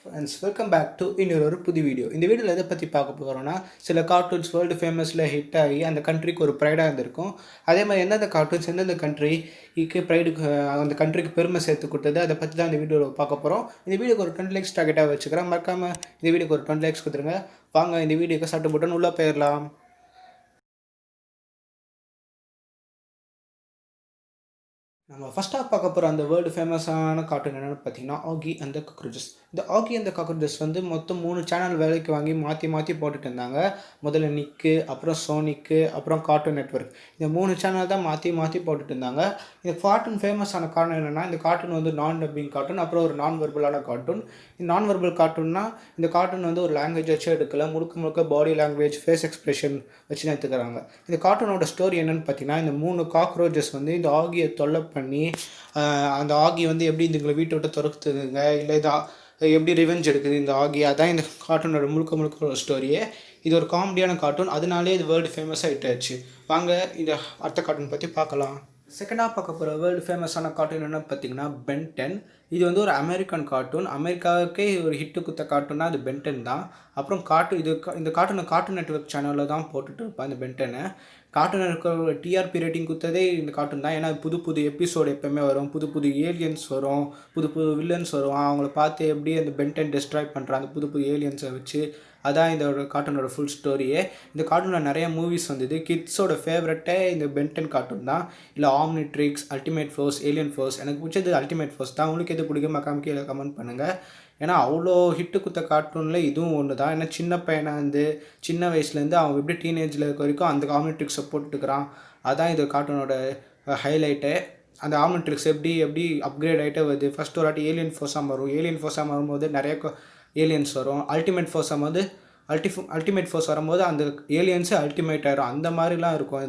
Friends welcome back to இன்னொரு புது video. இந்த வீடியோவில் எதை பற்றி பார்க்க போகிறோன்னா, சில கார்ட்டூன்ஸ் வேர்ல்டு ஃபேமஸில் ஹிட் ஆகி அந்த கண்ட்ரிக்கு ஒரு ப்ரைடாக இருந்திருக்கும். அதே மாதிரி எந்தெந்த கார்ட்டூன்ஸ் எந்தெந்த கண்ட்ரிக்கு ப்ரைடுக்கு அந்த கண்ட்ரிக்கு பெருமை சேர்த்து கொடுத்தது, அதை பற்றி தான் இந்த வீடியோவில் பார்க்க போகிறோம். இந்த வீடியோக்கு ஒரு 20 லைக்ஸ் டார்கெட்டாக வச்சுக்கிறேன். மறக்காமல் இந்த வீடியோக்கு ஒரு 20 லைக்ஸ் கொடுத்துருங்க. வாங்க இந்த வீடியோக்கு சட்டு போட்டு உள்ளே போயிடலாம். நம்ம ஃபஸ்ட்டாக பார்க்க போகிற அந்த வேர்ல்டு ஃபேமஸான கார்ட்டூன் என்னென்னு பார்த்தீங்கன்னா, ஆகி அண்ட் த காக்ரோச்சஸ். இந்த ஆகி அண்ட் த காக்ரோச்சஸ் வந்து மொத்தம் 3 சேனல் வேலைக்கு வாங்கி மாற்றி மாற்றி போட்டுட்டு இருந்தாங்க. முதல்ல நிக்கு, அப்புறம் சோனிக்கு, அப்புறம் கார்ட்டூன் நெட்வொர்க். இந்த 3 சேனல் தான் மாற்றி மாற்றி போட்டுட்டு இருந்தாங்க. இந்த கார்ட்டூன் ஃபேமஸான காரணம் என்னென்னா, இந்த கார்ட்டூன் வந்து நான் டப்பிங் கார்ட்டூன், அப்புறம் ஒரு நான் வெர்பலான கார்ட்டூன். இந்த நான் வெர்பல் கார்ட்டூன்னா, இந்த கார்ட்டூன் வந்து ஒரு லாங்குவேஜ் வச்சு எடுக்கல, முழுக்க முழுக்க பாடி லாங்குவேஜ், ஃபேஸ் எக்ஸ்பிரஷன் வச்சு தான் எடுத்துக்கிறாங்க. இந்த கார்ட்டூனோட ஸ்டோரி என்னென்னு பார்த்தீங்கன்னா, இந்த 3 காக்ரோச்சஸ் வந்து இந்த ஆகியை தொல்லை பண்ணி அந்த ஆகி வந்து எப்படி இதுங்களை வீட்டை விட்டு துரத்துதுங்க, இல்லை எப்படி ரிவெஞ்ச் எடுக்குது இந்த ஆகி. அதான் இந்த கார்ட்டூனோட முழுக்க முழுக்க ஒரு ஸ்டோரியே. இது ஒரு காமெடியான கார்ட்டூன், அதனாலே இது வேர்ல்டு ஃபேமஸாக ஹிட்டாச்சு. வாங்க இந்த அடுத்த கார்ட்டூன் பற்றி பார்க்கலாம். செகண்டாக பார்க்க போகிற வேர்ல்டு ஃபேமஸான கார்ட்டூன் என்ன பார்த்தீங்கன்னா, பென் 10. இது வந்து ஒரு அமெரிக்கன் கார்ட்டூன். அமெரிக்காவுக்கே ஒரு ஹிட்டு குத்த கார்ட்டூன்னா அது பென் 10 தான். அப்புறம் இந்த கார்ட்டூன் நெட்வொர்க் சேனலில் தான் போட்டுட்டு இருப்பேன் இந்த பென் 10. கார்ட்டூன் இருக்கிற டிஆர்பி ரேட்டிங் கொடுத்ததே இந்த கார்ட்டூன் தான். ஏன்னா புது புது எபிசோடு எப்போவுமே வரும், புது புது ஏலியன்ஸ் வரும், புது புது வில்லன்ஸ் வரும். அவங்கள பார்த்து எப்படி அந்த பென் 10 டெஸ்ட்ராய் பண்ணுறாங்க புது புது ஏலியன்ஸை வச்சு. அதான் இந்த கார்ட்டூனோட ஃபுல் ஸ்டோரியே. இந்த கார்ட்டூனில் நிறைய மூவிஸ் வந்தது. கிட்ஸோட ஃபேவரட்டே இந்த பென் 10 கார்ட்டூன் தான். இல்லை Omnitrix, ultimate force, alien force. எனக்கு பிடிச்சது அல்டிமேட் ஃபோர்ஸ் தான். உங்களுக்கு எது பிடிக்கும் மறக்காம கீழே கமெண்ட் பண்ணுங்கள். ஏன்னா அவ்வளோ ஹிட்டு குத்த கார்ட்டூனில் இதுவும் ஒன்று தான். ஏன்னா சின்ன பையனாக இருந்து சின்ன வயசுலேருந்து அவன் எப்படி டீனேஜில் இருக்க வரைக்கும் அந்த ஆம்னிட்ரிக்ஸை போட்டுக்கிறான். அதான் இந்த கார்ட்டூனோட ஹைலைட்டு. அந்த ஆம்னிட்ரிக்ஸ் எப்படி அப்கிரேட் ஆகிட்டே வருது. ஃபஸ்ட்டு ஒரு வாட்டி ஏலியன் ஃபோர்ஸாக மாறும். ஏலியன் ஃபோர்ஸாக மாறும்போது நிறைய ஏலியன்ஸ் வரும். அல்டிமேட் ஃபோர்ஸ் வரும்போது அந்த ஏலியன்ஸு அல்டிமேட் ஆகிடும். அந்த மாதிரிலாம் இருக்கும்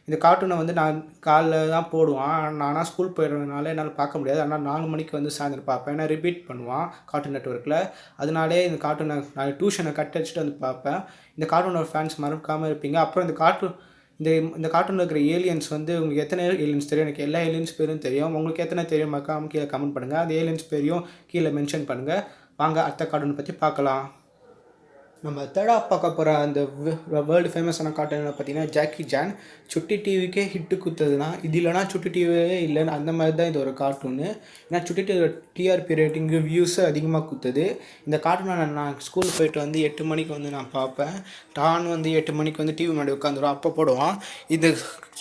இந்த கார்ட்டூனை வந்து நான் காலைல தான் போடுவான். நானாக ஸ்கூல் போயிடுறதுனால என்னால் பார்க்க முடியாது. ஆனால் 4 மணிக்கு வந்து சாயந்தரம் பார்ப்பேன். ஏன்னா ரிப்பீட் பண்ணுவான் கார்ட்டூன் நெட்வொர்க்கில். அதனாலே இந்த கார்ட்டூனை நான் டியூஷனை கட் அடிச்சுட்டு வந்து பார்ப்பேன். இந்த கார்ட்டூனோட ஃபேன்ஸ் மறக்காமல் இருப்பீங்க. அப்புறம் இந்த கார்ட்டூனில் இருக்கிற ஏலியன்ஸ் வந்து உங்களுக்கு எத்தனை ஏலியன்ஸ் தெரியும்? எனக்கு எல்லா ஏலியன்ஸ் பேரும் தெரியும். உங்களுக்கு எத்தனை தெரியும் மறக்காமல் கீழே கமெண்ட் பண்ணுங்கள். அந்த ஏலியன்ஸ் பேரையும் கீழே மென்ஷன் பண்ணுங்கள். வாங்க அடுத்த கார்ட்டூனை பற்றி பார்க்கலாம். நம்ம தேர்டாக பார்க்க போகிற அந்த வேர்ல்டு ஃபேமஸான கார்ட்டூன் என்ன பார்த்தீங்கன்னா, ஜாக்கி ஜான். சுட்டி டிவிக்கே ஹிட்டு குத்துதுன்னா இது இல்லைனா சுட்டி டிவியே இல்லைன்னு அந்த மாதிரி தான் இது ஒரு கார்ட்டூனு. ஏன்னா சுட்டி டிவி டிஆர்பி ரேட்டிங்கு வியூஸு அதிகமாக குத்துது. இந்த கார்ட்டூனை நான் ஸ்கூலுக்கு போயிட்டு வந்து 8 மணிக்கு வந்து நான் பார்ப்பேன். டான் வந்து 8 மணிக்கு வந்து டிவி முன்னாடி உட்காந்துடும், அப்போ போடுவான். இது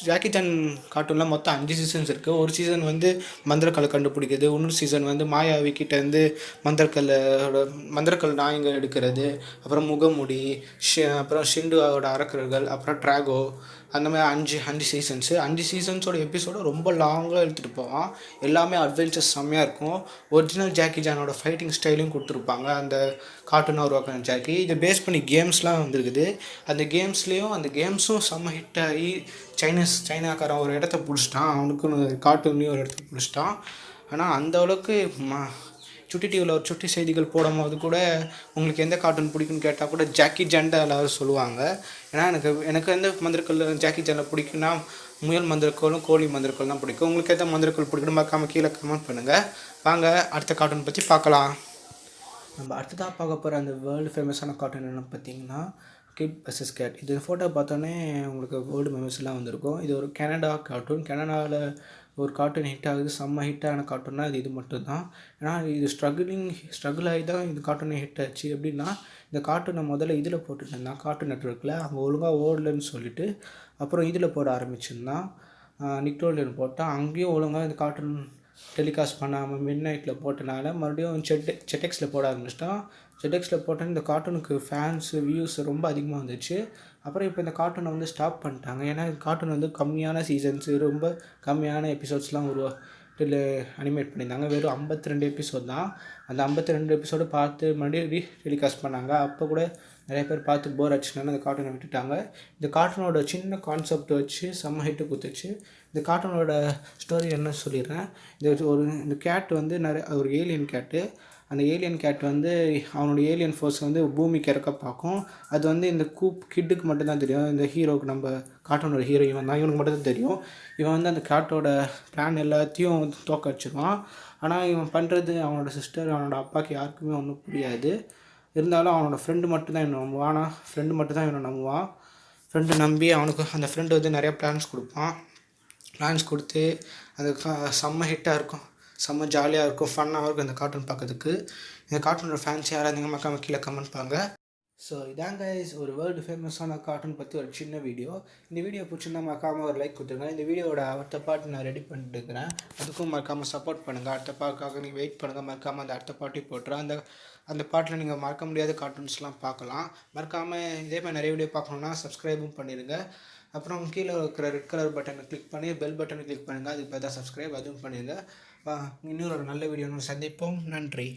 ஜாக்கி ஜான் கார்ட்டூனில் மொத்தம் 5 சீசன்ஸ் இருக்குது. ஒரு சீசன் வந்து மந்திரக்கல்லை கண்டுபிடிக்கிறது, இன்னொரு சீசன் வந்து மாயாவி கிட்டேருந்து மந்திரக்கல் நாயங்கள் எடுக்கிறது, அப்புறம் முகமுடி, அப்புறம் ஷிண்டுவோட அரக்கர்கள், அப்புறம் ட்ராகோ. அந்த மாதிரி 5 சீசன்ஸு. 5 சீசன்ஸோட எபிசோடு ரொம்ப லாங்காக எடுத்துகிட்டு போவான். எல்லாமே அட்வென்ச்சர்ஸ் செம்மையாக இருக்கும். ஒரிஜினல் ஜாக்கி ஜானோட ஃபைட்டிங் ஸ்டைலையும் கொடுத்துருப்பாங்க அந்த கார்ட்டூனாக உருவாக்கின ஜாக்கி. இதை பேஸ் பண்ணி கேம்ஸ்லாம் வந்துருக்குது. அந்த கேம்ஸும் செம்ம ஹிட் ஆகி சைனாக்காரன் ஒரு இடத்த பிடிச்சிட்டான். அவனுக்குன்னு கார்ட்டூன்லேயும் ஒரு இடத்த பிடிச்சிட்டான். ஆனால் அந்த அளவுக்கு சுட்டி டிவியில் ஒரு சுட்டி செய்திகள் போடும்போது கூட உங்களுக்கு எந்த கார்ட்டூன் பிடிக்குன்னு கேட்டால் கூட ஜாக்கி ஜான் தான் எல்லோரும் சொல்லுவாங்க. ஏன்னா எனக்கு எந்த மந்திரக்கல் ஜாக்கி ஜானில் பிடிக்குன்னா முயல் மந்திரக்கோளும் கோழி மந்திரக்கோள் தான் பிடிக்கும். உங்களுக்கு எந்த மந்திரக்கோள் பிடிக்கணும் மறக்காமல் கீழே கமெண்ட் பண்ணுங்கள். வாங்க அடுத்த கார்ட்டூன் பற்றி பார்க்கலாம். நம்ம அடுத்ததாக பார்க்க போகிற அந்த வேர்ல்டு ஃபேமஸான கார்ட்டூன் என்னென்னு பார்த்தீங்கன்னா, கிட் vs கேட். இது ஃபோட்டோ பார்த்தோன்னே உங்களுக்கு வேர்ல்டு மெமரிஸ்லாம் வந்திருக்கும். இது ஒரு கனடா கார்ட்டூன். கனடாவில் ஒரு கார்ட்டூன் ஹிட் ஆகுது. செம்ம ஹிட்டான கார்ட்டூன்னா இது மட்டும்தான். ஏன்னா இது ஸ்ட்ரகிள் ஆகி தான் இது கார்ட்டூனே ஹிட் ஆச்சு. எப்படின்னா, இந்த கார்ட்டூனை முதல்ல இதில் போட்டுட்டு இருந்தான் கார்ட்டூன் நெட்வொர்க்கில். அவங்க ஒழுங்காக ஓடலன்னு சொல்லிட்டு அப்புறம் இதில் போட ஆரம்பிச்சிருந்தான். நிக்லோடியன் போட்டால் அங்கேயும் ஒழுங்காக இந்த கார்ட்டூன் டெலிகாஸ்ட் பண்ணாமல் மிட் நைட்டில் போட்டனால மறுபடியும் செட்டெக்ஸில் போட ஆரம்பிச்சிட்டான். செட்டெக்ஸில் போட்டால் இந்த கார்ட்டூனுக்கு ஃபேன்ஸு வியூஸ் ரொம்ப அதிகமாக வந்துச்சு. அப்புறம் இப்போ இந்த கார்ட்டூனை வந்து ஸ்டாப் பண்ணிட்டாங்க. ஏன்னா இந்த கார்ட்டூன் வந்து கம்மியான சீசன்ஸு, ரொம்ப கம்மியான எபிசோட்ஸ்லாம் அனிமேட் பண்ணியிருந்தாங்க. வெறும் 52 எபிசோட் தான். அந்த 52 எபிசோடு பார்த்து மறுபடியும் டெலிகாஸ்ட் பண்ணாங்க. அப்போ கூட நிறைய பேர் பார்த்து போர் ஆச்சுனால அந்த கார்ட்டூனை விட்டுட்டாங்க. இந்த கார்ட்டூனோட சின்ன கான்செப்ட் வச்சு செம்ம ஹிட்டு குத்துச்சு. இந்த கார்ட்டூனோட ஸ்டோரி என்ன சொல்லிடுறேன். இந்த கேட் வந்து ஒரு ஏலியன் கேட்டு. அந்த ஏலியன் கேட் வந்து அவனோட ஏலியன் ஃபோர்ஸ் வந்து பூமிக்கு இறக்க பார்க்கும். அது வந்து இந்த கிட்டுக்கு மட்டும்தான் தெரியும். இந்த ஹீரோவுக்கு நம்ம கார்ட்டூனோட ஹீரோ இவன் தான். இவனுக்கு மட்டும்தான் தெரியும். இவன் வந்து அந்த கேட்டோட பிளான் எல்லாத்தையும் வந்து தோக்கடிச்சிடுவான். ஆனால் இவன் பண்ணுறது அவனோட சிஸ்டர் அவனோட அப்பாவுக்கு யாருக்குமே ஒன்றும் புரியாது. இருந்தாலும் அவனோட ஃப்ரெண்டு மட்டும்தான் இவனை நம்புவான். ஆனால் ஃப்ரெண்டு மட்டும்தான் இவனை நம்புவான். ஃப்ரெண்டு நம்பி அவனுக்கு அந்த ஃப்ரெண்டு வந்து நிறையா பிளான்ஸ் கொடுப்பான். பிளான்ஸ் கொடுத்து அது செம்ம ஹிட்டாக இருக்கும். செம்ம ஜாலியாக இருக்கும், ஃபன்னாகவும் இருக்கும் இந்த கார்ட்டூன் பார்க்கறதுக்கு. இந்த கார்ட்டூனோட ஃபேன்ஸ் யாராக இருந்தீங்க மறக்காம கீழே கமெண்ட் பண்ணுங்க. ஸோ இதாங்க ஒரு வேர்ல்டு ஃபேமஸான கார்ட்டூன் பற்றி ஒரு சின்ன வீடியோ. இந்த வீடியோ பிடிச்சிருந்தா மறக்காமல் ஒரு லைக் கொடுத்துருங்க. இந்த வீடியோட அடுத்த பாட்டு நான் ரெடி பண்ணிட்டு இருக்கிறேன். அதுக்கும் மறக்காமல் சப்போர்ட் பண்ணுங்கள். அடுத்த பாட்டுக்காக நீங்கள் வெயிட் பண்ணுங்கள். மறக்காமல் அந்த அடுத்த பாட்டையும் போட்டுறேன். அந்த பாட்டில் நீங்கள் மறக்க முடியாத கார்ட்டூன்ஸ்லாம் பார்க்கலாம். மறக்காமல் இதே மாதிரி நிறைய வீடியோ பார்க்கணுன்னா சப்ஸ்கிரைபும் பண்ணிடுங்க. அப்புறம் கீழே இருக்கிற ரெட் கலர் பட்டனை கிளிக் பண்ணி பெல் பட்டனை கிளிக் பண்ணுங்கள். அதுக்கு பார்த்தா சப்ஸ்கிரைப் அதுவும் பண்ணிடுங்க. இன்னொரு நல்ல வீடியோ சந்திப்போம். நன்றி.